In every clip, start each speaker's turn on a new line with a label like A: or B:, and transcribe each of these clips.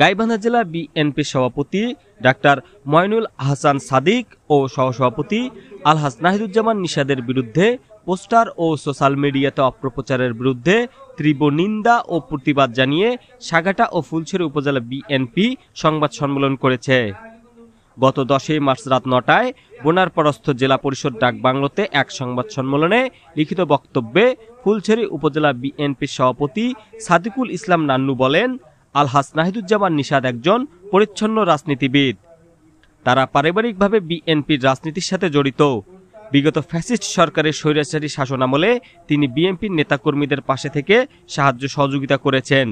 A: গাইবান্ধা জেলা বিএনপি সভাপতি ডাক্তার ময়নুল আহসান সাদিক ও সহসভাপতি আলহাজ নাহিদুজ্জামান নিশাদের বিরুদ্ধে পোস্টার ও সোশ্যাল মিডিয়াতে অপপ্রচারের বিরুদ্ধে তীব্র নিন্দা ও প্রতিবাদ জানিয়ে সাগাটা ও ফুলছড়ি উপজেলা বিএনপি সংবাদ সম্মেলন করেছে। গত 10 মার্চ রাত 9টায় বোনারপরস্থ জেলা পরিষদ ডাকবাংলোতে এক সংবাদ সম্মেলনে লিখিত বক্তব্যে ফুলছড়ি উপজেলা বিএনপির সভাপতি সাদিকুল ইসলাম নান্নু বলেন, আলহাজ নাহিদুজ্জামান নিশাদ একজন পরিচ্ছন্ন রাজনীতিবিদ। তারা পারিবারিকভাবে বিএনপির রাজনীতির সাথে জড়িত। বিগত ফ্যাসিস্ট সরকারের স্বৈরাচারী শাসনামলে তিনি বিএনপির নেতাকর্মীদের পাশে থেকে সাহায্য সহযোগিতা করেছেন।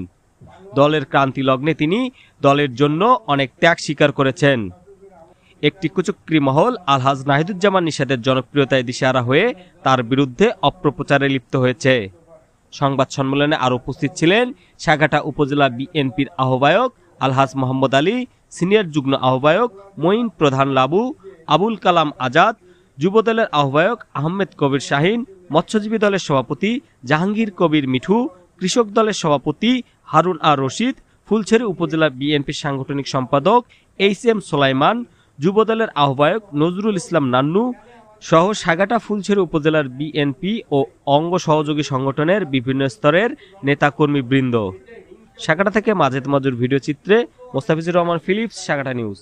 A: দলের ক্রান্তি লগ্নে তিনি দলের জন্য অনেক ত্যাগ স্বীকার করেছেন। একটি কুচক্রী মহল আলহাজ নাহিদুজ্জামান নিশাদের জনপ্রিয়তায় দিশেহারা হয়ে তার বিরুদ্ধে অপপ্রচারে লিপ্ত হয়েছে। সংবাদ সম্মেলনে আরও উপস্থিত ছিলেন সাগাটা উপজেলা বিএনপির আহ্বায়ক আলহাজ মোহাম্মদ আলী, সিনিয়র যুগ্ম আহ্বায়ক মঈন প্রধান লাবু, আবুল কালাম আজাদ, যুবদলের আহ্বায়ক আহমেদ কবির শাহিন, মৎস্যজীবী দলের সভাপতি জাহাঙ্গীর কবির মিঠু, কৃষক দলের সভাপতি হারুন আর রশিদ, ফুলছড়ি উপজেলা বিএনপির সাংগঠনিক সম্পাদক HM সোলাইমান, যুবদলের আহ্বায়ক নজরুল ইসলাম নান্নু সহ সাগাটা ফুলছড়ি উপজেলার বিএনপি ও অঙ্গ সহযোগী সংগঠনের বিভিন্ন স্তরের নেতাকর্মী বৃন্দ। সাগাটা থেকে মাজেদ মাজুর ভিডিও চিত্রে মোস্তাফিজুর রহমান ফিলিপস, সাগাটা নিউজ।